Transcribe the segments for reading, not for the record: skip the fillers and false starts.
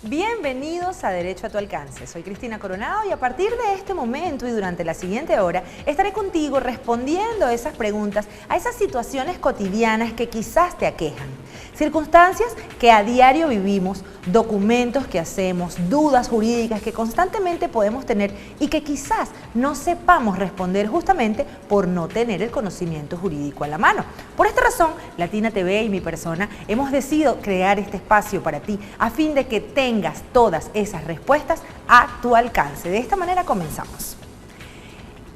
Bienvenidos a Derecho a tu Alcance. Soy Cristina Coronado y a partir de este momento y durante la siguiente hora estaré contigo respondiendo a esas preguntas, a esas situaciones cotidianas que quizás te aquejan. Circunstancias que a diario vivimos, documentos que hacemos, dudas jurídicas que constantemente podemos tener y que quizás no sepamos responder justamente por no tener el conocimiento jurídico a la mano. Por esta razón, Latina TV y mi persona hemos decidido crear este espacio para ti a fin de que tengas todas esas respuestas a tu alcance. De esta manera comenzamos.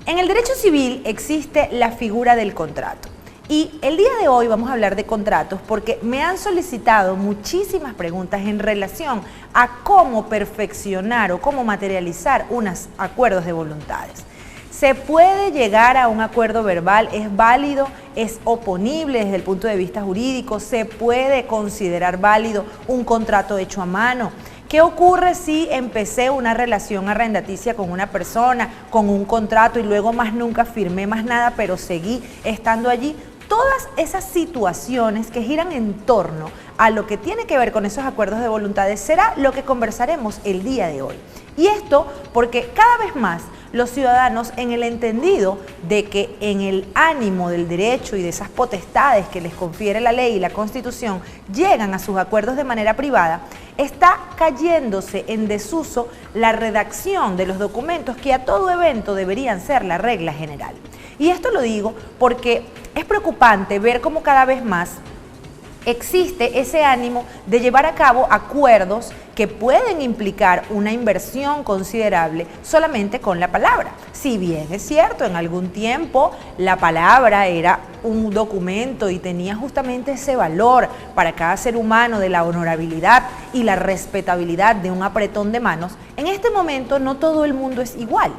En el derecho civil existe la figura del contrato. Y el día de hoy vamos a hablar de contratos porque me han solicitado muchísimas preguntas en relación a cómo perfeccionar o cómo materializar unos acuerdos de voluntades. ¿Se puede llegar a un acuerdo verbal? ¿Es válido? ¿Es oponible desde el punto de vista jurídico? ¿Se puede considerar válido un contrato hecho a mano? ¿Qué ocurre si empecé una relación arrendaticia con una persona, con un contrato y luego más nunca firmé más nada, pero seguí estando allí? Todas esas situaciones que giran en torno a lo que tiene que ver con esos acuerdos de voluntades será lo que conversaremos el día de hoy. Y esto porque cada vez más los ciudadanos, en el entendido de que en el ánimo del derecho y de esas potestades que les confiere la ley y la Constitución, llegan a sus acuerdos de manera privada, está cayéndose en desuso la redacción de los documentos que a todo evento deberían ser la regla general. Y esto lo digo porque es preocupante ver cómo cada vez más existe ese ánimo de llevar a cabo acuerdos que pueden implicar una inversión considerable solamente con la palabra. Si bien es cierto, en algún tiempo la palabra era un documento y tenía justamente ese valor para cada ser humano de la honorabilidad y la respetabilidad de un apretón de manos, en este momento no todo el mundo es igual.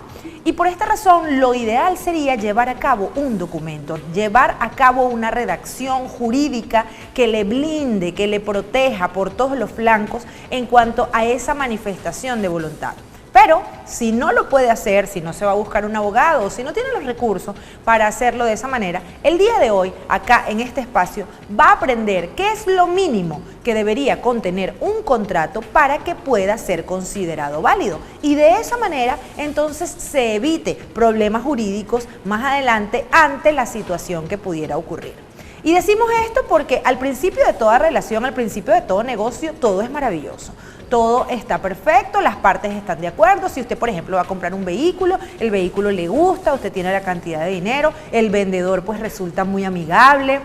Y por esta razón lo ideal sería llevar a cabo un documento, llevar a cabo una redacción jurídica que le blinde, que le proteja por todos los flancos en cuanto a esa manifestación de voluntad. Pero si no lo puede hacer, si no se va a buscar un abogado o si no tiene los recursos para hacerlo de esa manera, el día de hoy, acá en este espacio, va a aprender qué es lo mínimo que debería contener un contrato para que pueda ser considerado válido. Y de esa manera, entonces, se evite problemas jurídicos más adelante ante la situación que pudiera ocurrir. Y decimos esto porque al principio de toda relación, al principio de todo negocio, todo es maravilloso. Todo está perfecto, las partes están de acuerdo. Si usted, por ejemplo, va a comprar un vehículo, el vehículo le gusta, usted tiene la cantidad de dinero, el vendedor pues resulta muy amigable,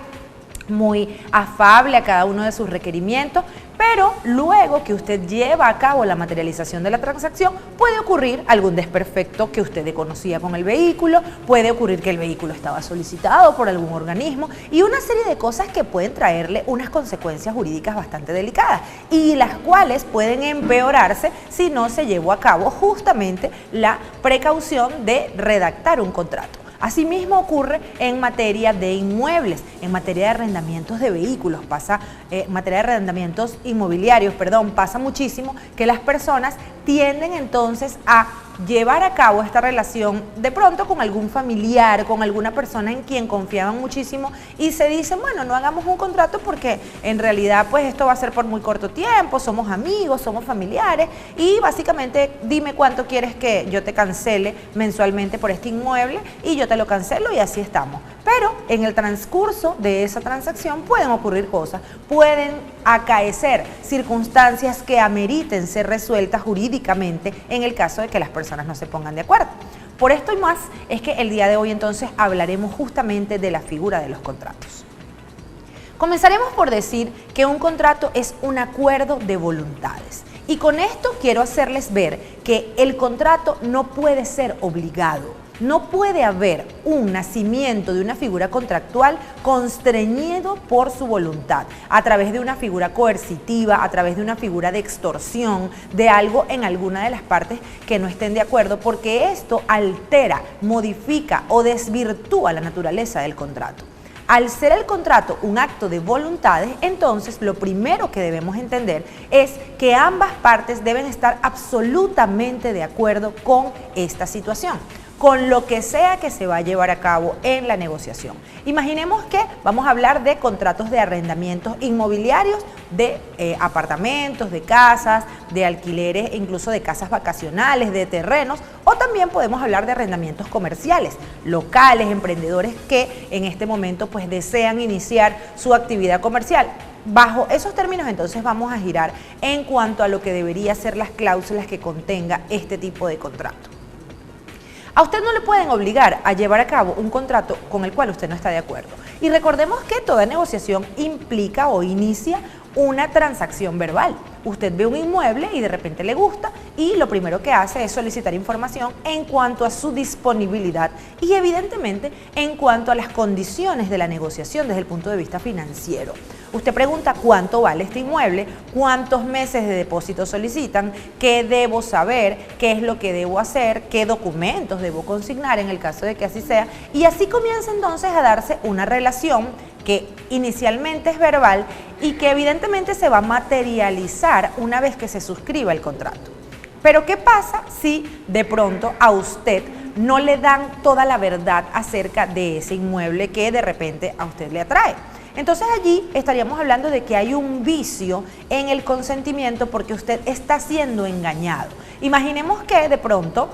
muy afable a cada uno de sus requerimientos, pero luego que usted lleva a cabo la materialización de la transacción, puede ocurrir algún desperfecto que usted desconocía con el vehículo, puede ocurrir que el vehículo estaba solicitado por algún organismo y una serie de cosas que pueden traerle unas consecuencias jurídicas bastante delicadas y las cuales pueden empeorarse si no se llevó a cabo justamente la precaución de redactar un contrato. Asimismo ocurre en materia de inmuebles, en materia de arrendamientos de vehículos, materia de arrendamientos inmobiliarios, pasa muchísimo que las personas tienden entonces a llevar a cabo esta relación de pronto con algún familiar, con alguna persona en quien confiaban muchísimo y se dicen, bueno, no hagamos un contrato porque en realidad pues esto va a ser por muy corto tiempo, somos amigos, somos familiares y básicamente dime cuánto quieres que yo te cancele mensualmente por este inmueble y yo te lo cancelo y así estamos. Pero en el transcurso de esa transacción pueden ocurrir cosas, pueden acaecer circunstancias que ameriten ser resueltas jurídicamente en el caso de que las personas no se pongan de acuerdo. Por esto y más es que el día de hoy entonces hablaremos justamente de la figura de los contratos. Comenzaremos por decir que un contrato es un acuerdo de voluntades. Y con esto quiero hacerles ver que el contrato no puede ser obligado. No puede haber un nacimiento de una figura contractual constreñido por su voluntad, a través de una figura coercitiva, a través de una figura de extorsión, de algo en alguna de las partes que no estén de acuerdo, porque esto altera, modifica o desvirtúa la naturaleza del contrato. Al ser el contrato un acto de voluntades, entonces lo primero que debemos entender es que ambas partes deben estar absolutamente de acuerdo con esta situación. con lo que sea que se va a llevar a cabo en la negociación. Imaginemos que vamos a hablar de contratos de arrendamientos inmobiliarios, de apartamentos, de casas, de alquileres, incluso de casas vacacionales, de terrenos, o también podemos hablar de arrendamientos comerciales, locales, emprendedores que en este momento pues desean iniciar su actividad comercial. Bajo esos términos entonces vamos a girar en cuanto a lo que debería ser las cláusulas que contenga este tipo de contrato. A usted no le pueden obligar a llevar a cabo un contrato con el cual usted no está de acuerdo. Y recordemos que toda negociación implica o inicia una transacción verbal. Usted ve un inmueble y de repente le gusta y lo primero que hace es solicitar información en cuanto a su disponibilidad y evidentemente en cuanto a las condiciones de la negociación desde el punto de vista financiero. Usted pregunta cuánto vale este inmueble, cuántos meses de depósito solicitan, qué debo saber, qué es lo que debo hacer, qué documentos debo consignar en el caso de que así sea, y así comienza entonces a darse una relación que inicialmente es verbal y que evidentemente se va a materializar una vez que se suscriba el contrato. Pero ¿qué pasa si de pronto a usted no le dan toda la verdad acerca de ese inmueble que de repente a usted le atrae? Entonces allí estaríamos hablando de que hay un vicio en el consentimiento porque usted está siendo engañado. Imaginemos que de pronto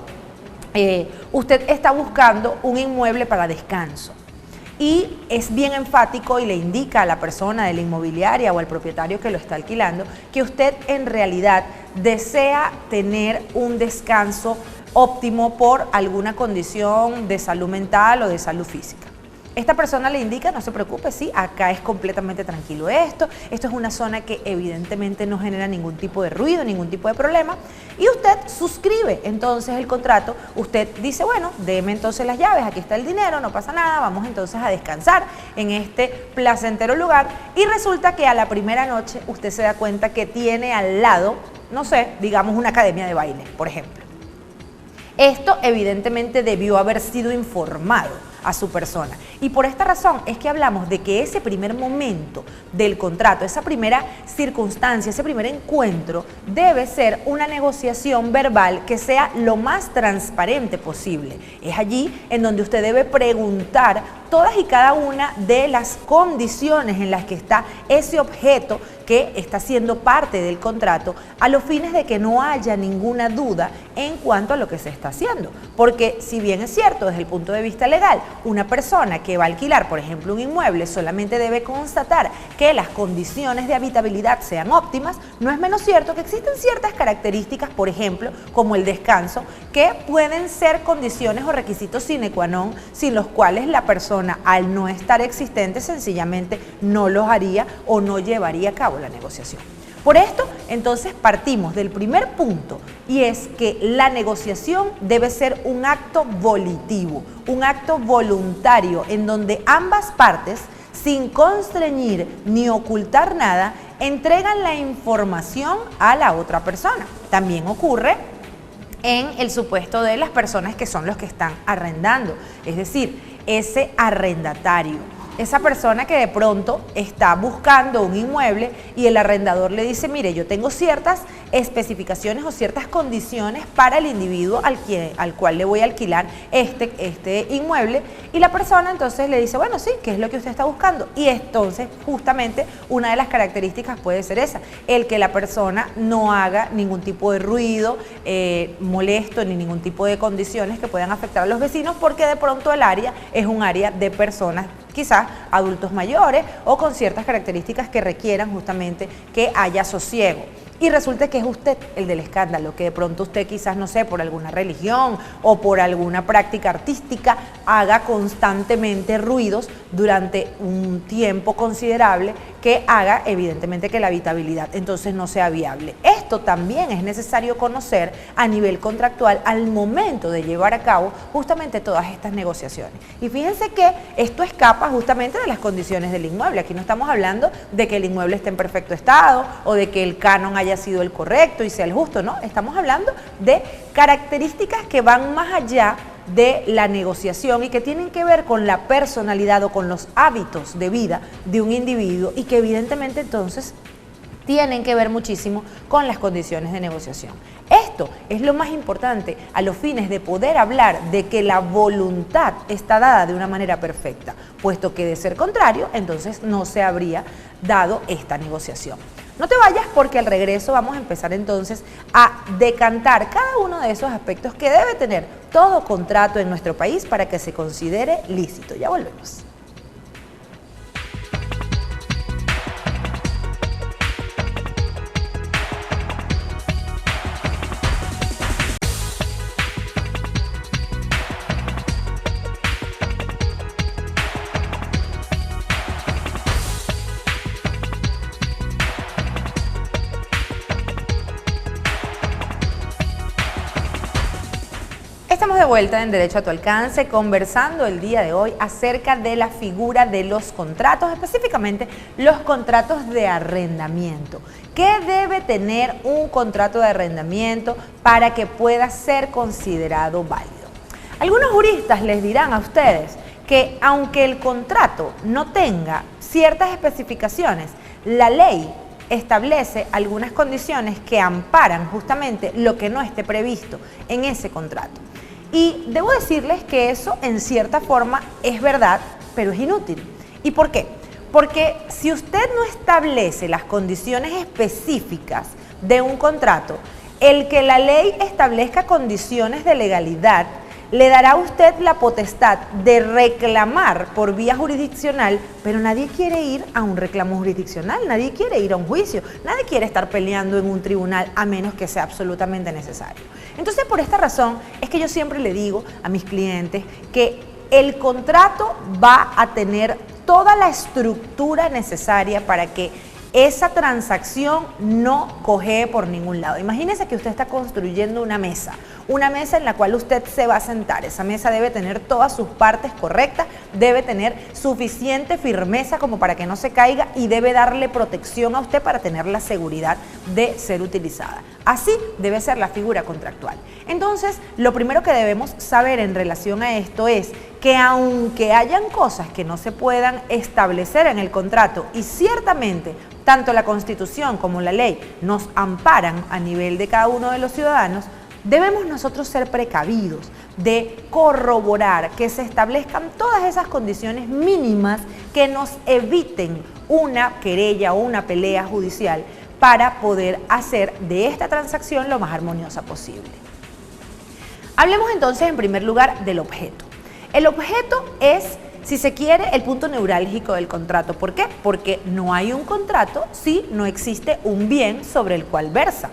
usted está buscando un inmueble para descanso y es bien enfático y le indica a la persona de la inmobiliaria o al propietario que lo está alquilando que usted en realidad desea tener un descanso óptimo por alguna condición de salud mental o de salud física. Esta persona le indica, no se preocupe, sí, acá es completamente tranquilo esto es una zona que evidentemente no genera ningún tipo de ruido, ningún tipo de problema, y usted suscribe entonces el contrato, usted dice, bueno, deme entonces las llaves, aquí está el dinero, no pasa nada, vamos entonces a descansar en este placentero lugar, y resulta que a la primera noche usted se da cuenta que tiene al lado, no sé, digamos una academia de baile, por ejemplo. Esto evidentemente debió haber sido informado a su persona. Y por esta razón es que hablamos de que ese primer momento del contrato, esa primera circunstancia, ese primer encuentro, debe ser una negociación verbal que sea lo más transparente posible. Es allí en donde usted debe preguntar todas y cada una de las condiciones en las que está ese objeto que está siendo parte del contrato, a los fines de que no haya ninguna duda en cuanto a lo que se está haciendo. Porque si bien es cierto desde el punto de vista legal, una persona que va a alquilar, por ejemplo, un inmueble, solamente debe constatar que las condiciones de habitabilidad sean óptimas, no es menos cierto que existen ciertas características, por ejemplo, como el descanso, que pueden ser condiciones o requisitos sine qua non, sin los cuales la persona, al no estar existente, sencillamente no los haría o no llevaría a cabo la negociación. Por esto, entonces, partimos del primer punto y es que la negociación debe ser un acto volitivo, un acto voluntario en donde ambas partes, sin constreñir ni ocultar nada, entregan la información a la otra persona. También ocurre en el supuesto de las personas que son los que están arrendando, es decir, ese arrendatario. Esa persona que de pronto está buscando un inmueble y el arrendador le dice, mire, yo tengo ciertas especificaciones o ciertas condiciones para el individuo al cual le voy a alquilar este inmueble, y la persona entonces le dice, bueno, sí, ¿qué es lo que usted está buscando? Y entonces justamente una de las características puede ser esa, el que la persona no haga ningún tipo de ruido molesto ni ningún tipo de condiciones que puedan afectar a los vecinos, porque de pronto el área es un área de personas quizás adultos mayores o con ciertas características que requieran justamente que haya sosiego. Y resulta que es usted el del escándalo, que de pronto usted quizás, no sé, por alguna religión o por alguna práctica artística haga constantemente ruidos durante un tiempo considerable que haga evidentemente que la habitabilidad entonces no sea viable. Esto también es necesario conocer a nivel contractual al momento de llevar a cabo justamente todas estas negociaciones. Y fíjense que esto escapa justamente de las condiciones del inmueble. Aquí no estamos hablando de que el inmueble esté en perfecto estado o de que el canon haya sido el correcto y sea el justo, no, estamos hablando de características que van más allá de la negociación y que tienen que ver con la personalidad o con los hábitos de vida de un individuo y que evidentemente entonces tienen que ver muchísimo con las condiciones de negociación. Esto esto es lo más importante a los fines de poder hablar de que la voluntad está dada de una manera perfecta, puesto que de ser contrario, entonces no se habría dado esta negociación. No te vayas porque al regreso vamos a empezar entonces a decantar cada uno de esos aspectos que debe tener todo contrato en nuestro país para que se considere lícito. Ya volvemos. Estamos de vuelta en Derecho a tu Alcance, conversando el día de hoy acerca de la figura de los contratos, específicamente los contratos de arrendamiento. ¿Qué debe tener un contrato de arrendamiento para que pueda ser considerado válido? Algunos juristas les dirán a ustedes que aunque el contrato no tenga ciertas especificaciones, la ley establece algunas condiciones que amparan justamente lo que no esté previsto en ese contrato. Y debo decirles que eso en cierta forma es verdad, pero es inútil. ¿Y por qué? Porque si usted no establece las condiciones específicas de un contrato, el que la ley establezca condiciones de legalidad le dará a usted la potestad de reclamar por vía jurisdiccional, pero nadie quiere ir a un reclamo jurisdiccional, nadie quiere ir a un juicio, nadie quiere estar peleando en un tribunal a menos que sea absolutamente necesario. Entonces, por esta razón es que yo siempre le digo a mis clientes que el contrato va a tener toda la estructura necesaria para que esa transacción no cojee por ningún lado. Imagínese que usted está construyendo una mesa en la cual usted se va a sentar. Esa mesa debe tener todas sus partes correctas, debe tener suficiente firmeza como para que no se caiga y debe darle protección a usted para tener la seguridad de ser utilizada. Así debe ser la figura contractual. Entonces, lo primero que debemos saber en relación a esto es que aunque hayan cosas que no se puedan establecer en el contrato y ciertamente tanto la Constitución como la ley nos amparan a nivel de cada uno de los ciudadanos, debemos nosotros ser precavidos de corroborar que se establezcan todas esas condiciones mínimas que nos eviten una querella o una pelea judicial para poder hacer de esta transacción lo más armoniosa posible. Hablemos entonces en primer lugar del objeto. El objeto es, si se quiere, el punto neurálgico del contrato. ¿Por qué? Porque no hay un contrato si no existe un bien sobre el cual versa.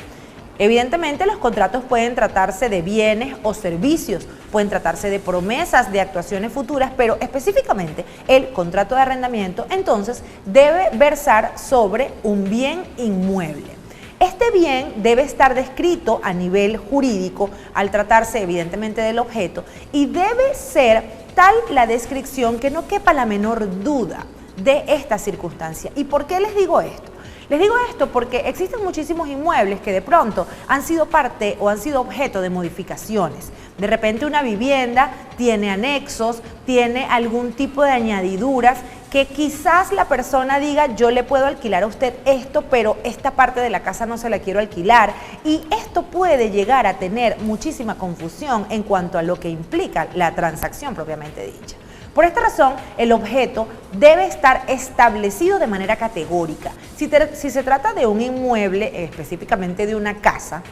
Evidentemente, los contratos pueden tratarse de bienes o servicios, pueden tratarse de promesas de actuaciones futuras, pero específicamente el contrato de arrendamiento, entonces, debe versar sobre un bien inmueble. Este bien debe estar descrito a nivel jurídico al tratarse evidentemente del objeto y debe ser tal la descripción que no quepa la menor duda de esta circunstancia. ¿Y por qué les digo esto? Les digo esto porque existen muchísimos inmuebles que de pronto han sido parte o han sido objeto de modificaciones. De repente una vivienda tiene anexos, tiene algún tipo de añadiduras que quizás la persona diga, yo le puedo alquilar a usted esto, pero esta parte de la casa no se la quiero alquilar. Y esto puede llegar a tener muchísima confusión en cuanto a lo que implica la transacción propiamente dicha. Por esta razón, el objeto debe estar establecido de manera categórica. Si se trata de un inmueble, específicamente de una casa,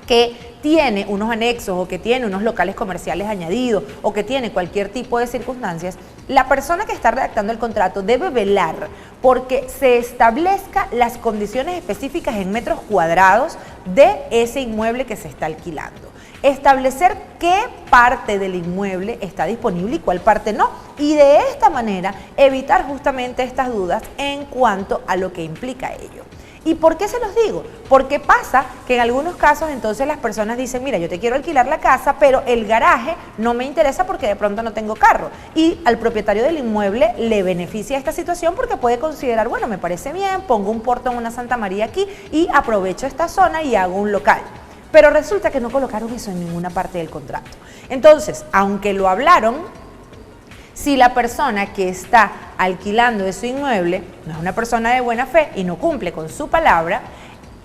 que tiene unos anexos o que tiene unos locales comerciales añadidos o que tiene cualquier tipo de circunstancias, la persona que está redactando el contrato debe velar porque se establezca las condiciones específicas en metros cuadrados de ese inmueble que se está alquilando. Establecer qué parte del inmueble está disponible y cuál parte no. Y de esta manera evitar justamente estas dudas en cuanto a lo que implica ello. ¿Y por qué se los digo? Porque pasa que en algunos casos entonces las personas dicen, mira, yo te quiero alquilar la casa, pero el garaje no me interesa porque de pronto no tengo carro. Y al propietario del inmueble le beneficia esta situación porque puede considerar, bueno, me parece bien, pongo un portón, una Santa María aquí y aprovecho esta zona y hago un local. Pero resulta que no colocaron eso en ninguna parte del contrato. Entonces, aunque lo hablaron, si la persona que está alquilando ese inmueble no es una persona de buena fe y no cumple con su palabra,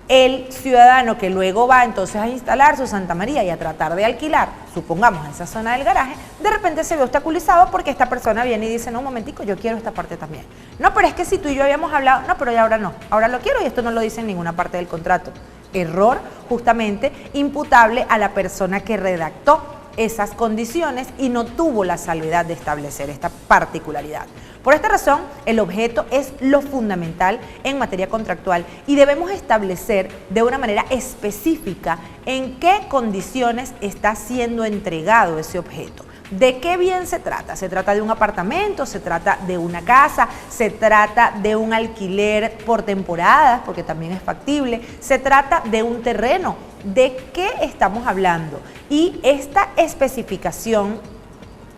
El ciudadano que luego va entonces a instalar su Santa María y a tratar de alquilar, supongamos, esa zona del garaje, de repente se ve obstaculizado porque esta persona viene y dice, no, un momentico, yo quiero esta parte también. No, pero es que si tú y yo habíamos hablado, no, pero ya ahora no, ahora lo quiero y esto no lo dice en ninguna parte del contrato. Error justamente imputable a la persona que redactó esas condiciones y no tuvo la salvedad de establecer esta particularidad. Por esta razón, el objeto es lo fundamental en materia contractual y debemos establecer de una manera específica en qué condiciones está siendo entregado ese objeto. ¿De qué bien se trata? ¿Se trata de un apartamento? ¿Se trata de una casa? ¿Se trata de un alquiler por temporadas? Porque también es factible. ¿Se trata de un terreno? ¿De qué estamos hablando? Y esta especificación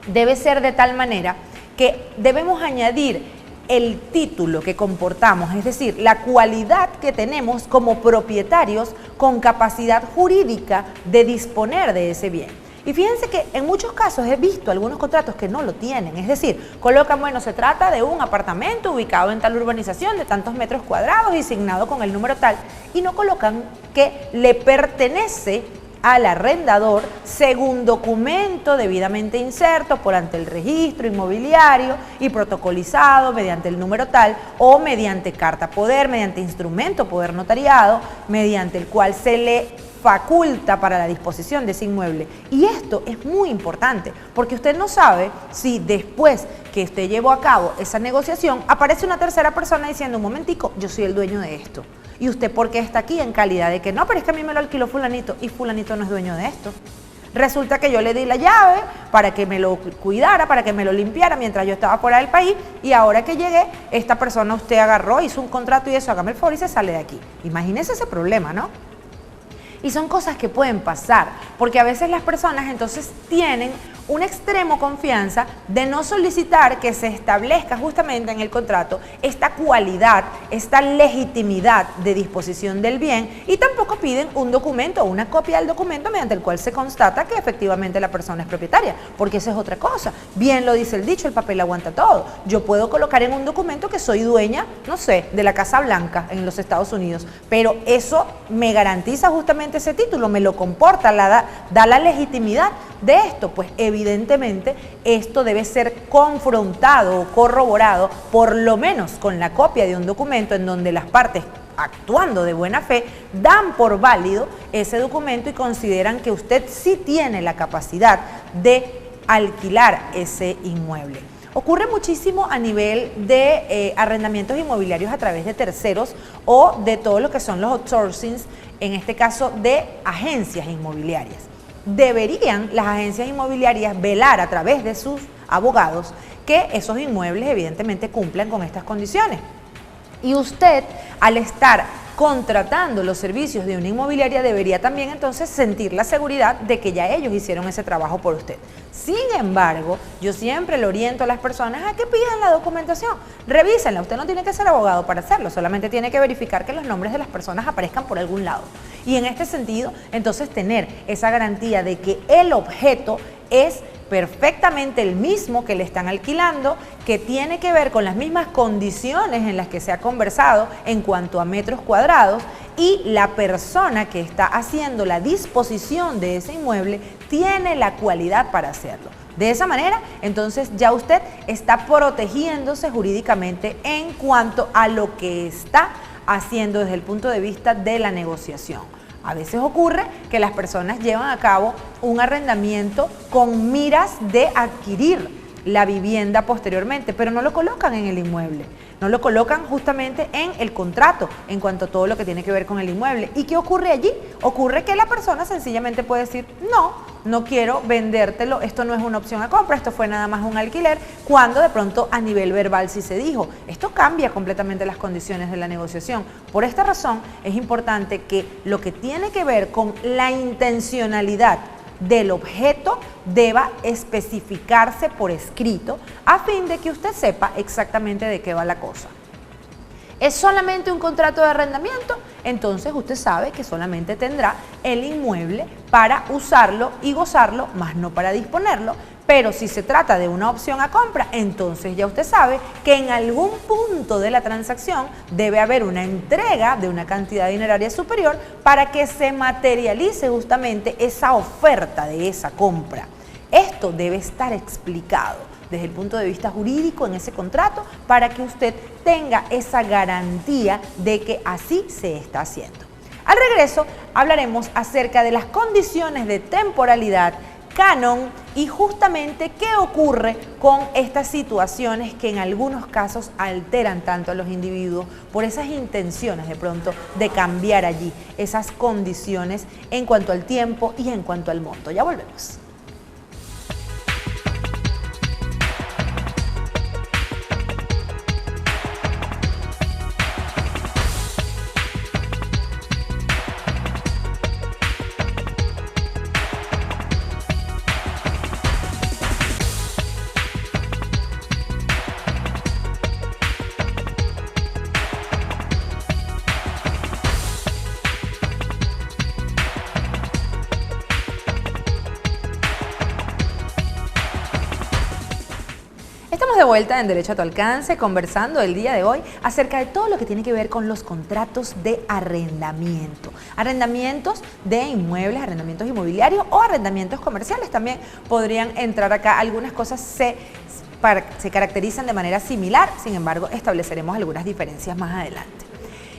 debe ser de tal manera que debemos añadir el título que comportamos, es decir, la cualidad que tenemos como propietarios con capacidad jurídica de disponer de ese bien. Y fíjense que en muchos casos he visto algunos contratos que no lo tienen, es decir, colocan, bueno, se trata de un apartamento ubicado en tal urbanización de tantos metros cuadrados y asignado con el número tal, y no colocan que le pertenece al arrendador según documento debidamente inserto por ante el registro inmobiliario y protocolizado mediante el número tal o mediante carta poder, mediante instrumento poder notariado, mediante el cual se le faculta para la disposición de ese inmueble. Y esto es muy importante porque usted no sabe si después que usted llevó a cabo esa negociación aparece una tercera persona diciendo, un momentico, yo soy el dueño de esto. ¿Y usted por qué está aquí en calidad de que no, pero es que a mí me lo alquiló fulanito y fulanito no es dueño de esto? Resulta que yo le di la llave para que me lo cuidara, para que me lo limpiara mientras yo estaba fuera del país y ahora que llegué, esta persona usted agarró, hizo un contrato y eso, hágame el favor y se sale de aquí. Imagínese ese problema, ¿no? Y son cosas que pueden pasar, porque a veces las personas entonces tienen una extremo confianza de no solicitar que se establezca justamente en el contrato esta cualidad, esta legitimidad de disposición del bien y tampoco piden un documento o una copia del documento mediante el cual se constata que efectivamente la persona es propietaria, porque esa es otra cosa. Bien lo dice el dicho, el papel aguanta todo. Yo puedo colocar en un documento que soy dueña, no sé, de la Casa Blanca en los Estados Unidos, pero eso me garantiza justamente ese título, me lo comporta, da la legitimidad de esto. Pues evidentemente esto debe ser confrontado o corroborado por lo menos con la copia de un documento en donde las partes, actuando de buena fe, dan por válido ese documento y consideran que usted sí tiene la capacidad de alquilar ese inmueble. Ocurre muchísimo a nivel de arrendamientos inmobiliarios a través de terceros o de todo lo que son los outsourcings, en este caso de agencias inmobiliarias. Deberían las agencias inmobiliarias velar a través de sus abogados que esos inmuebles evidentemente cumplan con estas condiciones. Y usted, al estar contratando los servicios de una inmobiliaria, debería también entonces sentir la seguridad de que ya ellos hicieron ese trabajo por usted. Sin embargo, yo siempre le oriento a las personas a que pidan la documentación, revísenla. Usted no tiene que ser abogado para hacerlo, solamente tiene que verificar que los nombres de las personas aparezcan por algún lado. Y en este sentido, entonces tener esa garantía de que el objeto es perfectamente el mismo que le están alquilando, que tiene que ver con las mismas condiciones en las que se ha conversado en cuanto a metros cuadrados y la persona que está haciendo la disposición de ese inmueble tiene la cualidad para hacerlo. De esa manera, entonces ya usted está protegiéndose jurídicamente en cuanto a lo que está haciendo desde el punto de vista de la negociación. A veces ocurre que las personas llevan a cabo un arrendamiento con miras de adquirir la vivienda posteriormente, pero no lo colocan en el inmueble, no lo colocan justamente en el contrato en cuanto a todo lo que tiene que ver con el inmueble. ¿Y qué ocurre allí? Ocurre que la persona sencillamente puede decir, no quiero vendértelo, esto no es una opción a compra, esto fue nada más un alquiler, cuando de pronto a nivel verbal sí se dijo. Esto cambia completamente las condiciones de la negociación. Por esta razón es importante que lo que tiene que ver con la intencionalidad del objeto deba especificarse por escrito a fin de que usted sepa exactamente de qué va la cosa. ¿Es solamente un contrato de arrendamiento? Entonces usted sabe que solamente tendrá el inmueble para usarlo y gozarlo, más no para disponerlo, Pero si se trata de una opción a compra, entonces ya usted sabe que en algún punto de la transacción debe haber una entrega de una cantidad dineraria superior para que se materialice justamente esa oferta de esa compra. Esto debe estar explicado desde el punto de vista jurídico en ese contrato para que usted tenga esa garantía de que así se está haciendo. Al regreso hablaremos acerca de las condiciones de temporalidad, canon y justamente qué ocurre con estas situaciones que en algunos casos alteran tanto a los individuos por esas intenciones de pronto de cambiar allí esas condiciones en cuanto al tiempo y en cuanto al monto. Ya volvemos. Estamos de vuelta en Derecho a tu Alcance, conversando el día de hoy acerca de todo lo que tiene que ver con los contratos de arrendamiento. Arrendamientos de inmuebles, arrendamientos inmobiliarios o arrendamientos comerciales también podrían entrar acá. Algunas cosas se caracterizan de manera similar, sin embargo, estableceremos algunas diferencias más adelante.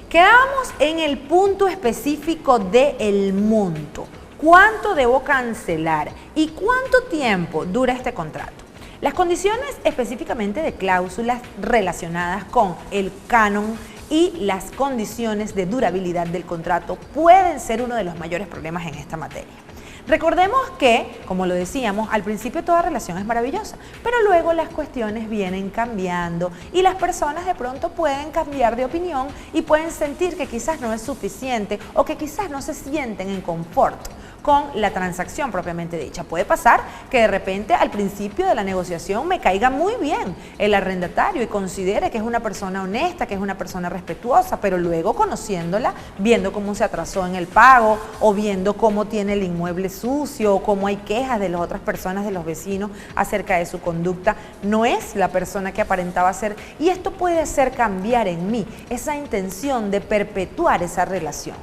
Quedamos en el punto específico del monto. ¿Cuánto debo cancelar y cuánto tiempo dura este contrato? Las condiciones específicamente de cláusulas relacionadas con el canon y las condiciones de durabilidad del contrato pueden ser uno de los mayores problemas en esta materia. Recordemos que, como lo decíamos, al principio toda relación es maravillosa, pero luego las cuestiones vienen cambiando y las personas de pronto pueden cambiar de opinión y pueden sentir que quizás no es suficiente o que quizás no se sienten en confort con la transacción propiamente dicha. Puede pasar que de repente al principio de la negociación me caiga muy bien el arrendatario y considere que es una persona honesta, que es una persona respetuosa, pero luego conociéndola, viendo cómo se atrasó en el pago o viendo cómo tiene el inmueble sucio o cómo hay quejas de las otras personas, de los vecinos acerca de su conducta, no es la persona que aparentaba ser, y esto puede hacer cambiar en mí esa intención de perpetuar esa relación.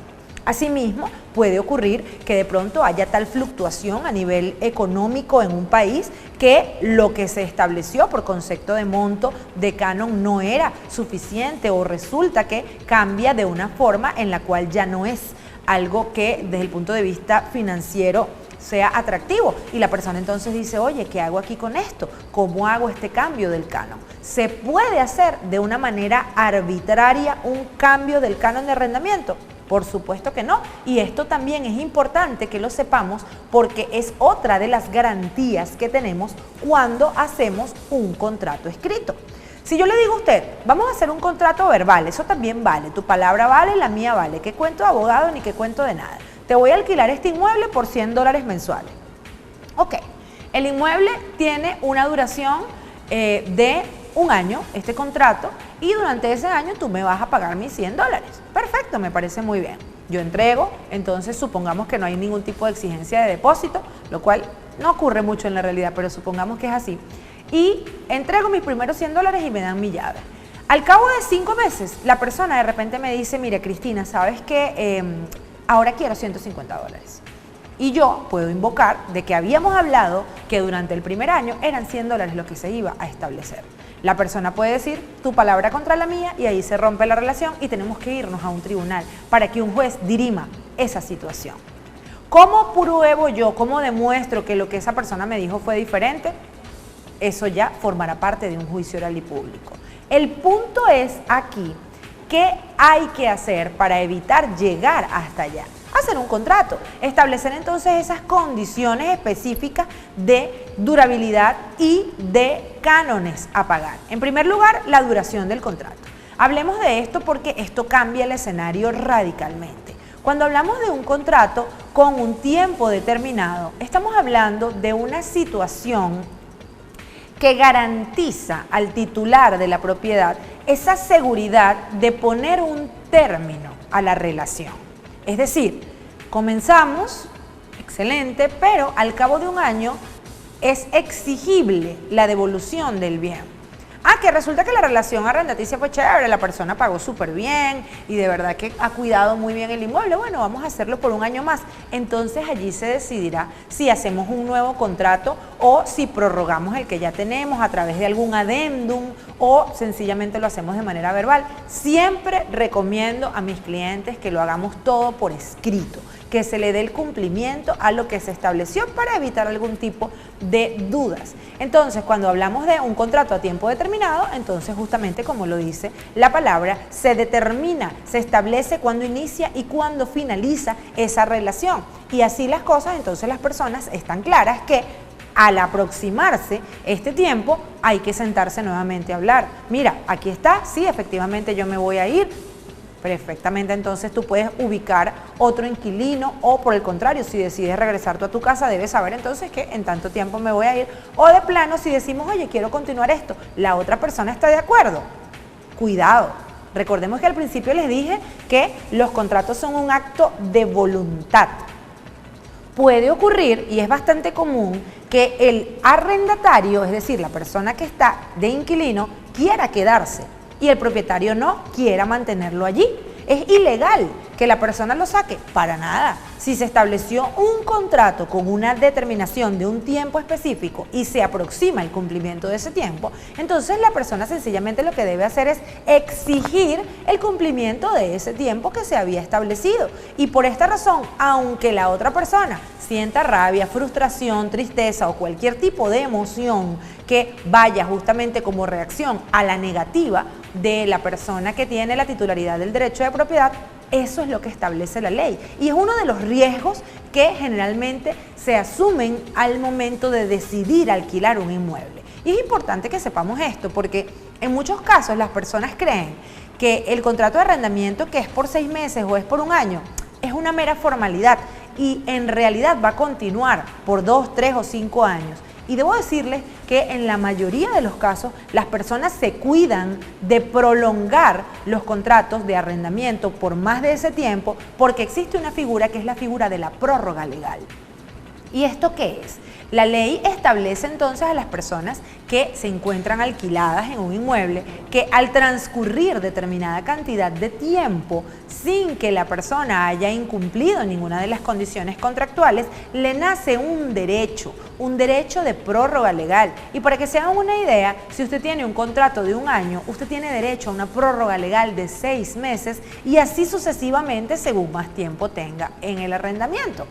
Asimismo, puede ocurrir que de pronto haya tal fluctuación a nivel económico en un país que lo que se estableció por concepto de monto de canon no era suficiente o resulta que cambia de una forma en la cual ya no es algo que desde el punto de vista financiero sea atractivo y la persona entonces dice, oye, ¿qué hago aquí con esto? ¿Cómo hago este cambio del canon? ¿Se puede hacer de una manera arbitraria un cambio del canon de arrendamiento? Por supuesto que no, y esto también es importante que lo sepamos porque es otra de las garantías que tenemos cuando hacemos un contrato escrito. Si yo le digo a usted, vamos a hacer un contrato verbal, eso también vale, tu palabra vale, la mía vale, ¿qué cuento de abogado ni qué cuento de nada? Te voy a alquilar este inmueble por $100 mensuales. Ok, el inmueble tiene una duración de un año, este contrato, y durante ese año tú me vas a pagar mis $100. Perfecto, me parece muy bien. Yo entrego, entonces supongamos que no hay ningún tipo de exigencia de depósito, lo cual no ocurre mucho en la realidad, pero supongamos que es así. Y entrego mis primeros $100 y me dan mi llave. Al cabo de 5 meses, la persona de repente me dice, mire Cristina, ¿sabes qué? Ahora quiero $150. Y yo puedo invocar de que habíamos hablado que durante el primer año eran $100 lo que se iba a establecer. La persona puede decir tu palabra contra la mía y ahí se rompe la relación y tenemos que irnos a un tribunal para que un juez dirima esa situación. ¿Cómo pruebo yo, cómo demuestro que lo que esa persona me dijo fue diferente? Eso ya formará parte de un juicio oral y público. El punto es aquí, ¿qué hay que hacer para evitar llegar hasta allá? Hacer un contrato, establecer entonces esas condiciones específicas de durabilidad y de cánones a pagar. En primer lugar, la duración del contrato. Hablemos de esto porque esto cambia el escenario radicalmente. Cuando hablamos de un contrato con un tiempo determinado, estamos hablando de una situación que garantiza al titular de la propiedad esa seguridad de poner un término a la relación. Es decir, comenzamos, excelente, pero al cabo de un año es exigible la devolución del bien. Ah, que resulta que la relación arrendaticia fue chévere, la persona pagó súper bien y de verdad que ha cuidado muy bien el inmueble. Bueno, vamos a hacerlo por un año más. Entonces allí se decidirá si hacemos un nuevo contrato o si prorrogamos el que ya tenemos a través de algún adendum o sencillamente lo hacemos de manera verbal. Siempre recomiendo a mis clientes que lo hagamos todo por escrito, que se le dé el cumplimiento a lo que se estableció para evitar algún tipo de dudas. Entonces, cuando hablamos de un contrato a tiempo determinado, entonces justamente como lo dice la palabra, se determina, se establece cuándo inicia y cuándo finaliza esa relación. Y así las cosas, entonces las personas están claras que al aproximarse este tiempo hay que sentarse nuevamente a hablar. Mira, aquí está, sí, efectivamente yo me voy a ir. Perfectamente, entonces tú puedes ubicar otro inquilino o por el contrario, si decides regresar tú a tu casa, debes saber entonces que en tanto tiempo me voy a ir. O de plano, si decimos, oye, quiero continuar esto, la otra persona está de acuerdo. Cuidado, recordemos que al principio les dije que los contratos son un acto de voluntad. Puede ocurrir, y es bastante común, que el arrendatario, es decir, la persona que está de inquilino, quiera quedarse y el propietario no quiera mantenerlo allí. Es ilegal que la persona lo saque, para nada. Si se estableció un contrato con una determinación de un tiempo específico y se aproxima el cumplimiento de ese tiempo, entonces la persona sencillamente lo que debe hacer es exigir el cumplimiento de ese tiempo que se había establecido. Y por esta razón, aunque la otra persona sienta rabia, frustración, tristeza o cualquier tipo de emoción que vaya justamente como reacción a la negativa de la persona que tiene la titularidad del derecho de propiedad, eso es lo que establece la ley. Y es uno de los riesgos que generalmente se asumen al momento de decidir alquilar un inmueble. Y es importante que sepamos esto porque en muchos casos las personas creen que el contrato de arrendamiento, que es por 6 meses o es por un año, es una mera formalidad y en realidad va a continuar por 2, 3 o 5 años. Y debo decirles que en la mayoría de los casos las personas se cuidan de prolongar los contratos de arrendamiento por más de ese tiempo porque existe una figura que es la figura de la prórroga legal. ¿Y esto qué es? La ley establece entonces a las personas que se encuentran alquiladas en un inmueble que al transcurrir determinada cantidad de tiempo sin que la persona haya incumplido ninguna de las condiciones contractuales, le nace un derecho de prórroga legal. Y para que se hagan una idea, si usted tiene un contrato de un año, usted tiene derecho a una prórroga legal de 6 meses y así sucesivamente según más tiempo tenga en el arrendamiento.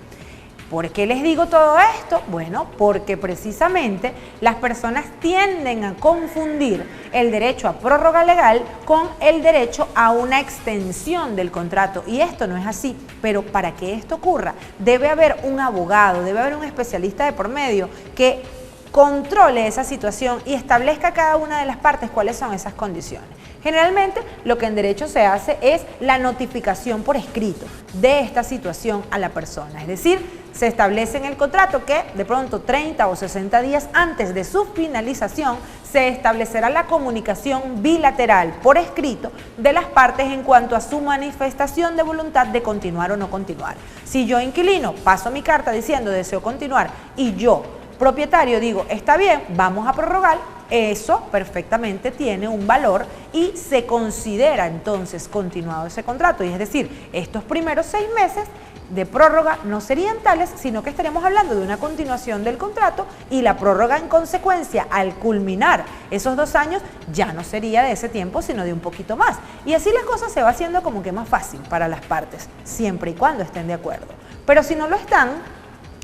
¿Por qué les digo todo esto? Bueno, porque precisamente las personas tienden a confundir el derecho a prórroga legal con el derecho a una extensión del contrato. Y esto no es así, pero para que esto ocurra debe haber un abogado, debe haber un especialista de por medio que controle esa situación y establezca a cada una de las partes cuáles son esas condiciones. Generalmente lo que en derecho se hace es la notificación por escrito de esta situación a la persona, es decir, se establece en el contrato que de pronto 30 o 60 días antes de su finalización se establecerá la comunicación bilateral por escrito de las partes en cuanto a su manifestación de voluntad de continuar o no continuar. Si yo inquilino paso mi carta diciendo deseo continuar y yo propietario digo está bien, vamos a prorrogar, eso perfectamente tiene un valor y se considera entonces continuado ese contrato. Y es decir, estos primeros 6 meses de prórroga no serían tales, sino que estaríamos hablando de una continuación del contrato y la prórroga en consecuencia al culminar esos 2 años ya no sería de ese tiempo, sino de un poquito más. Y así la cosa se va haciendo como que más fácil para las partes, siempre y cuando estén de acuerdo. Pero si no lo están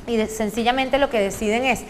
y sencillamente lo que deciden es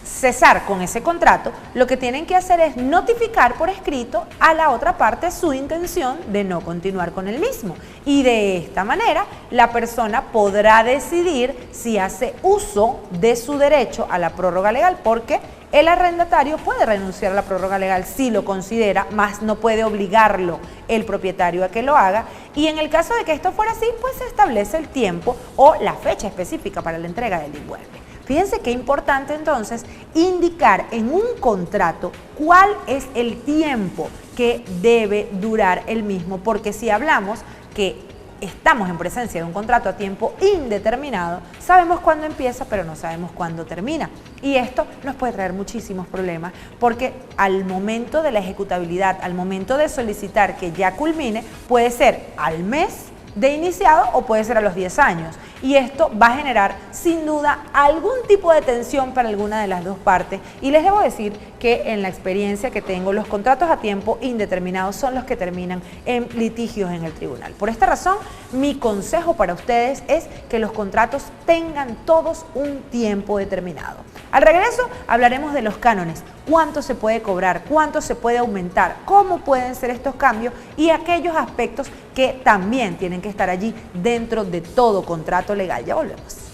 cesar con ese contrato, lo que tienen que hacer es notificar por escrito a la otra parte su intención de no continuar con el mismo. Y de esta manera la persona podrá decidir si hace uso de su derecho a la prórroga legal, porque el arrendatario puede renunciar a la prórroga legal si lo considera, más no puede obligarlo el propietario a que lo haga. Y en el caso de que esto fuera así, pues se establece el tiempo o la fecha específica para la entrega del inmueble. Fíjense qué importante entonces indicar en un contrato cuál es el tiempo que debe durar el mismo, porque si hablamos que estamos en presencia de un contrato a tiempo indeterminado, sabemos cuándo empieza, pero no sabemos cuándo termina. Y esto nos puede traer muchísimos problemas, porque al momento de la ejecutabilidad, al momento de solicitar que ya culmine, puede ser al mes de iniciado o puede ser a los 10 años. Y esto va a generar sin duda algún tipo de tensión para alguna de las dos partes. Y les debo decir que en la experiencia que tengo, los contratos a tiempo indeterminado son los que terminan en litigios en el tribunal. Por esta razón, mi consejo para ustedes es que los contratos tengan todos un tiempo determinado. Al regreso hablaremos de los cánones, cuánto se puede cobrar, cuánto se puede aumentar, cómo pueden ser estos cambios y aquellos aspectos que también tienen que estar allí dentro de todo contrato legal. Ya volvemos.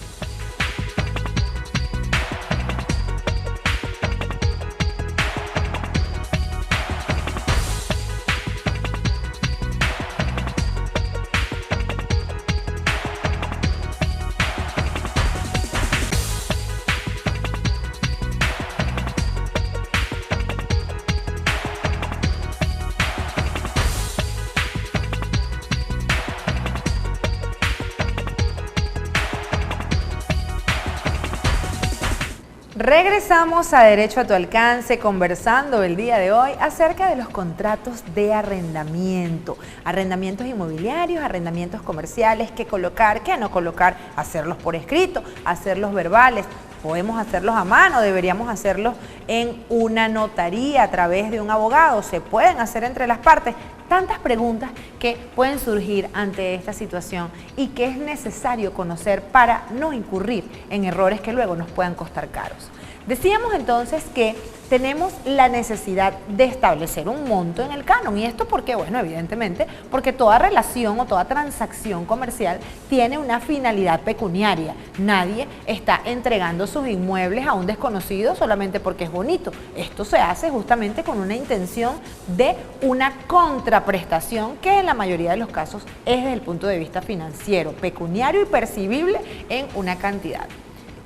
Regresamos a Derecho a tu Alcance, conversando el día de hoy acerca de los contratos de arrendamiento, arrendamientos inmobiliarios, arrendamientos comerciales, qué colocar, qué no colocar, hacerlos por escrito, hacerlos verbales, podemos hacerlos a mano, deberíamos hacerlos en una notaría a través de un abogado, se pueden hacer entre las partes. Tantas preguntas que pueden surgir ante esta situación y que es necesario conocer para no incurrir en errores que luego nos puedan costar caros. Decíamos entonces que tenemos la necesidad de establecer un monto en el canon. ¿Y esto por qué? Bueno, evidentemente porque toda relación o toda transacción comercial tiene una finalidad pecuniaria. Nadie está entregando sus inmuebles a un desconocido solamente porque es bonito. Esto se hace justamente con una intención de una contraprestación que en la mayoría de los casos es desde el punto de vista financiero, pecuniario y percibible en una cantidad.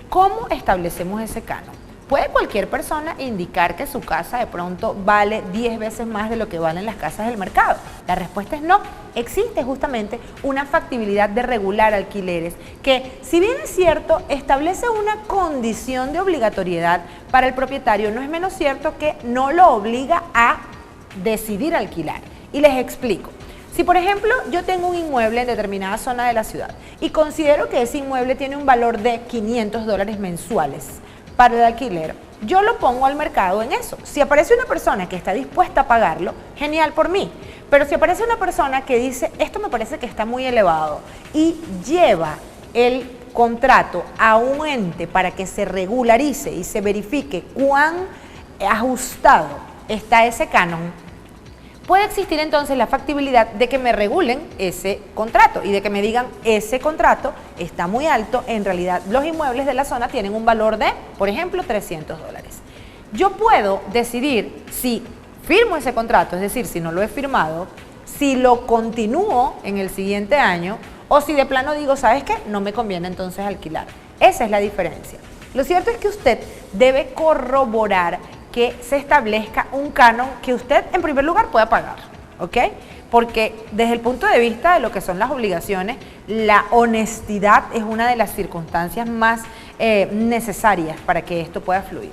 ¿Cómo establecemos ese canon? ¿Puede cualquier persona indicar que su casa de pronto vale 10 veces más de lo que valen las casas del mercado? La respuesta es no. Existe justamente una factibilidad de regular alquileres que, si bien es cierto, establece una condición de obligatoriedad para el propietario, no es menos cierto que no lo obliga a decidir alquilar. Y les explico. Si, por ejemplo, yo tengo un inmueble en determinada zona de la ciudad y considero que ese inmueble tiene un valor de $500 mensuales para el alquiler, yo lo pongo al mercado en eso. Si aparece una persona que está dispuesta a pagarlo, genial por mí. Pero si aparece una persona que dice, esto me parece que está muy elevado, y lleva el contrato a un ente para que se regularice y se verifique cuán ajustado está ese canon, puede existir entonces la factibilidad de que me regulen ese contrato y de que me digan, ese contrato está muy alto, en realidad los inmuebles de la zona tienen un valor de, por ejemplo, $300. Yo puedo decidir si firmo ese contrato, es decir, si no lo he firmado, si lo continúo en el siguiente año o si de plano digo, ¿sabes qué? No me conviene entonces alquilar. Esa es la diferencia. Lo cierto es que usted debe corroborar que se establezca un canon que usted en primer lugar pueda pagar, ¿ok? Porque desde el punto de vista de lo que son las obligaciones, la honestidad es una de las circunstancias más necesarias para que esto pueda fluir.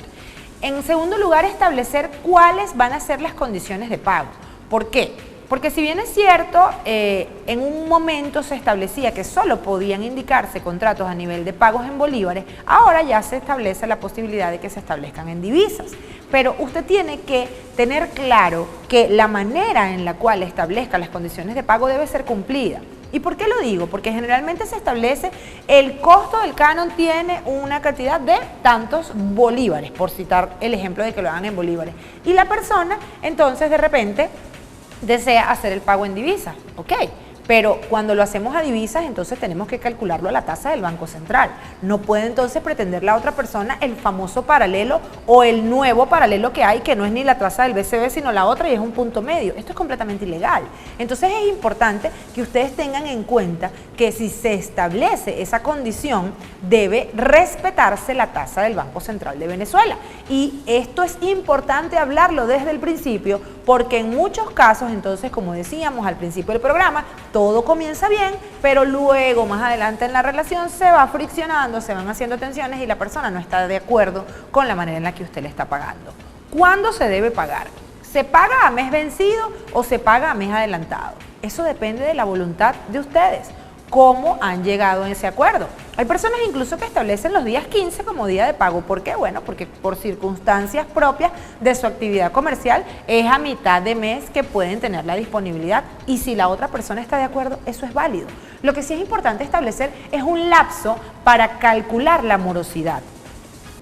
En segundo lugar, establecer cuáles van a ser las condiciones de pago. ¿Por qué? Porque si bien es cierto, en un momento se establecía que solo podían indicarse contratos a nivel de pagos en bolívares, ahora ya se establece la posibilidad de que se establezcan en divisas. Pero usted tiene que tener claro que la manera en la cual establezca las condiciones de pago debe ser cumplida. ¿Y por qué lo digo? Porque generalmente se establece el costo del canon tiene una cantidad de tantos bolívares, por citar el ejemplo de que lo hagan en bolívares. Y la persona entonces de repente desea hacer el pago en divisas, ok, pero cuando lo hacemos a divisas entonces tenemos que calcularlo a la tasa del Banco Central. No puede entonces pretender la otra persona el famoso paralelo o el nuevo paralelo que hay, que no es ni la tasa del BCB sino la otra y es un punto medio. Esto es completamente ilegal. Entonces es importante que ustedes tengan en cuenta que si se establece esa condición debe respetarse la tasa del Banco Central de Venezuela. Y esto es importante hablarlo desde el principio porque en muchos casos, entonces, como decíamos al principio del programa, todo comienza bien, pero luego, más adelante en la relación, se va friccionando, se van haciendo tensiones y la persona no está de acuerdo con la manera en la que usted le está pagando. ¿Cuándo se debe pagar? ¿Se paga a mes vencido o se paga a mes adelantado? Eso depende de la voluntad de ustedes. ¿Cómo han llegado a ese acuerdo? Hay personas incluso que establecen los días 15 como día de pago. ¿Por qué? Bueno, porque por circunstancias propias de su actividad comercial es a mitad de mes que pueden tener la disponibilidad, y si la otra persona está de acuerdo, eso es válido. Lo que sí es importante establecer es un lapso para calcular la morosidad.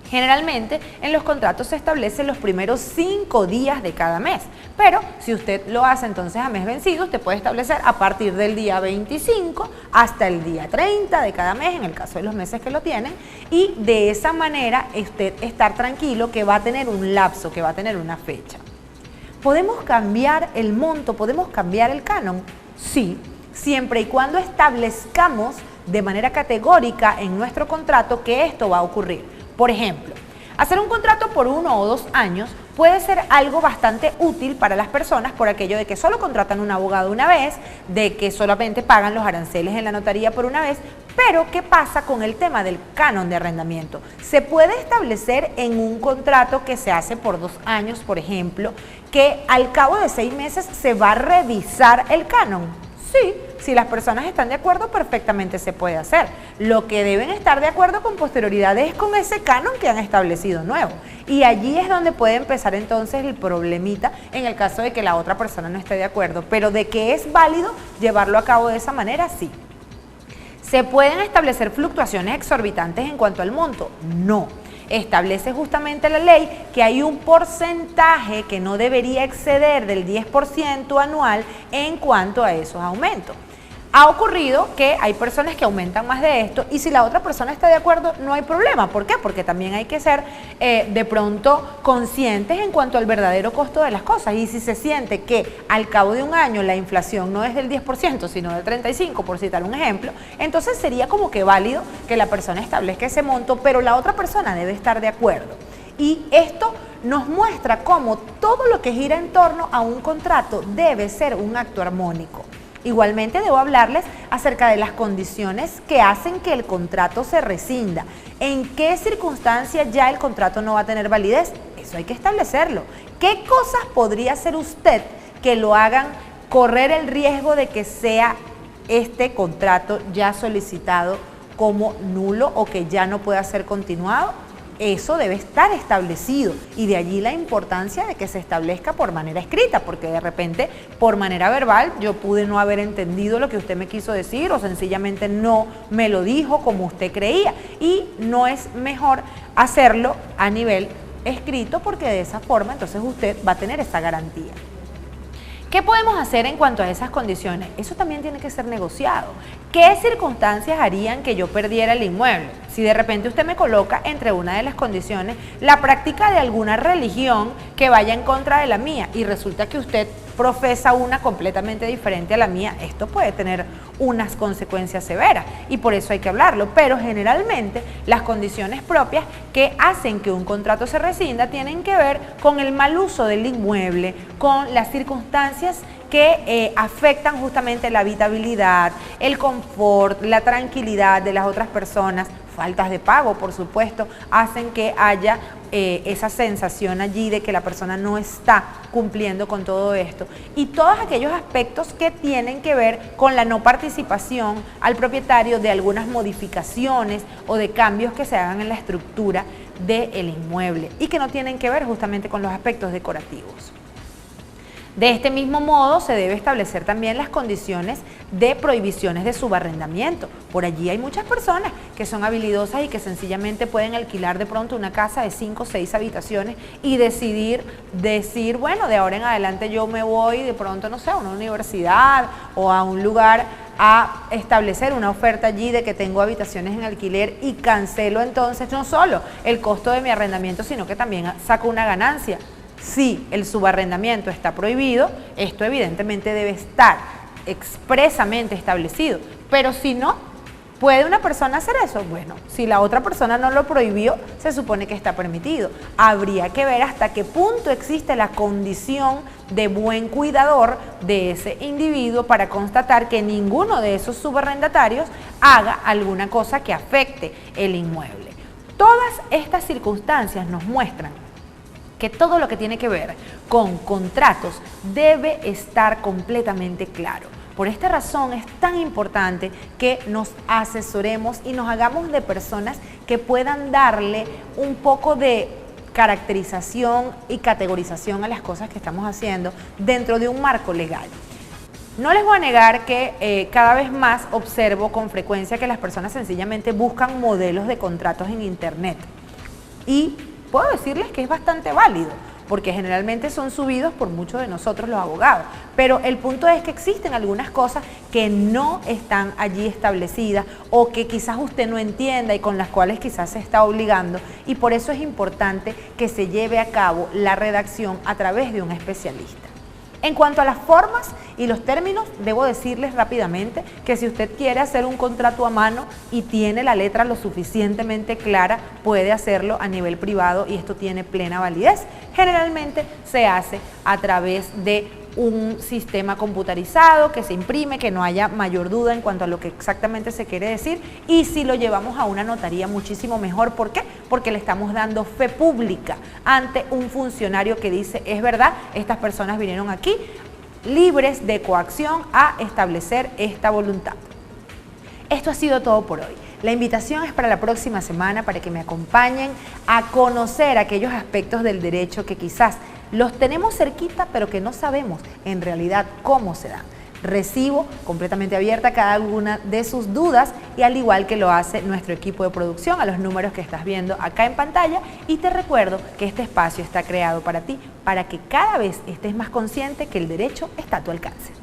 Generalmente en los contratos se establecen los primeros 5 días de cada mes, pero si usted lo hace entonces a mes vencido, usted puede establecer a partir del día 25 hasta el día 30 de cada mes, en el caso de los meses que lo tienen, y de esa manera usted estar tranquilo que va a tener un lapso, que va a tener una fecha. ¿Podemos cambiar el monto? ¿Podemos cambiar el canon? Sí, siempre y cuando establezcamos de manera categórica en nuestro contrato que esto va a ocurrir. Por ejemplo, hacer un contrato por 1 o 2 años puede ser algo bastante útil para las personas por aquello de que solo contratan un abogado una vez, de que solamente pagan los aranceles en la notaría por una vez, pero ¿qué pasa con el tema del canon de arrendamiento? Se puede establecer en un contrato que se hace por 2 años, por ejemplo, que al cabo de 6 meses se va a revisar el canon. Sí, si las personas están de acuerdo, perfectamente se puede hacer. Lo que deben estar de acuerdo con posterioridad es con ese canon que han establecido nuevo. Y allí es donde puede empezar entonces el problemita en el caso de que la otra persona no esté de acuerdo. Pero de que es válido llevarlo a cabo de esa manera, sí. ¿Se pueden establecer fluctuaciones exorbitantes en cuanto al monto? No. Establece justamente la ley que hay un porcentaje que no debería exceder del 10% anual en cuanto a esos aumentos. Ha ocurrido que hay personas que aumentan más de esto y si la otra persona está de acuerdo no hay problema. ¿Por qué? Porque también hay que ser de pronto conscientes en cuanto al verdadero costo de las cosas, y si se siente que al cabo de un año la inflación no es del 10% sino del 35%, por citar un ejemplo, entonces sería como que válido que la persona establezca ese monto, pero la otra persona debe estar de acuerdo. Y esto nos muestra cómo todo lo que gira en torno a un contrato debe ser un acto armónico. Igualmente debo hablarles acerca de las condiciones que hacen que el contrato se rescinda. ¿En qué circunstancias ya el contrato no va a tener validez? Eso hay que establecerlo. ¿Qué cosas podría hacer usted que lo hagan correr el riesgo de que sea este contrato ya solicitado como nulo o que ya no pueda ser continuado? Eso debe estar establecido, y de allí la importancia de que se establezca por manera escrita, porque de repente por manera verbal yo pude no haber entendido lo que usted me quiso decir o sencillamente no me lo dijo como usted creía, y no es mejor hacerlo a nivel escrito porque de esa forma entonces usted va a tener esa garantía. ¿Qué podemos hacer en cuanto a esas condiciones? Eso también tiene que ser negociado. ¿Qué circunstancias harían que yo perdiera el inmueble? Si de repente usted me coloca entre una de las condiciones la práctica de alguna religión que vaya en contra de la mía y resulta que usted profesa una completamente diferente a la mía, esto puede tener unas consecuencias severas y por eso hay que hablarlo, pero generalmente las condiciones propias que hacen que un contrato se rescinda tienen que ver con el mal uso del inmueble, con las circunstancias que afectan justamente la habitabilidad, el confort, la tranquilidad de las otras personas. Faltas de pago, por supuesto, hacen que haya esa sensación allí de que la persona no está cumpliendo con todo esto. Y todos aquellos aspectos que tienen que ver con la no participación al propietario de algunas modificaciones o de cambios que se hagan en la estructura del inmueble y que no tienen que ver justamente con los aspectos decorativos. De este mismo modo, se debe establecer también las condiciones de prohibiciones de subarrendamiento. Por allí hay muchas personas que son habilidosas y que sencillamente pueden alquilar de pronto una casa de 5 o 6 habitaciones y decir, bueno, de ahora en adelante yo me voy de pronto, no sé, a una universidad o a un lugar a establecer una oferta allí de que tengo habitaciones en alquiler y cancelo entonces no solo el costo de mi arrendamiento, sino que también saco una ganancia. Si el subarrendamiento está prohibido, esto evidentemente debe estar expresamente establecido, pero si no, ¿Puede una persona hacer eso? Bueno, si la otra persona no lo prohibió, se supone que está permitido. Habría que ver hasta qué punto existe la condición de buen cuidador de ese individuo para constatar que ninguno de esos subarrendatarios haga alguna cosa que afecte el inmueble. Todas estas circunstancias nos muestran que todo lo que tiene que ver con contratos debe estar completamente claro. Por esta razón es tan importante que nos asesoremos y nos hagamos de personas que puedan darle un poco de caracterización y categorización a las cosas que estamos haciendo dentro de un marco legal. No les voy a negar que cada vez más observo con frecuencia que las personas sencillamente buscan modelos de contratos en internet y puedo decirles que es bastante válido, porque generalmente son subidos por muchos de nosotros los abogados, pero el punto es que existen algunas cosas que no están allí establecidas o que quizás usted no entienda y con las cuales quizás se está obligando, y por eso es importante que se lleve a cabo la redacción a través de un especialista. En cuanto a las formas y los términos, debo decirles rápidamente que si usted quiere hacer un contrato a mano y tiene la letra lo suficientemente clara, puede hacerlo a nivel privado y esto tiene plena validez. Generalmente se hace a través de un sistema computarizado que se imprime, que no haya mayor duda en cuanto a lo que exactamente se quiere decir, y si lo llevamos a una notaría muchísimo mejor. ¿Por qué? Porque le estamos dando fe pública ante un funcionario que dice, es verdad, estas personas vinieron aquí libres de coacción a establecer esta voluntad. Esto ha sido todo por hoy. La invitación es para la próxima semana para que me acompañen a conocer aquellos aspectos del derecho que quizás los tenemos cerquita, pero que no sabemos en realidad cómo se dan. Recibo completamente abierta cada una de sus dudas y al igual que lo hace nuestro equipo de producción a los números que estás viendo acá en pantalla, y te recuerdo que este espacio está creado para ti, para que cada vez estés más consciente que el derecho está a tu alcance.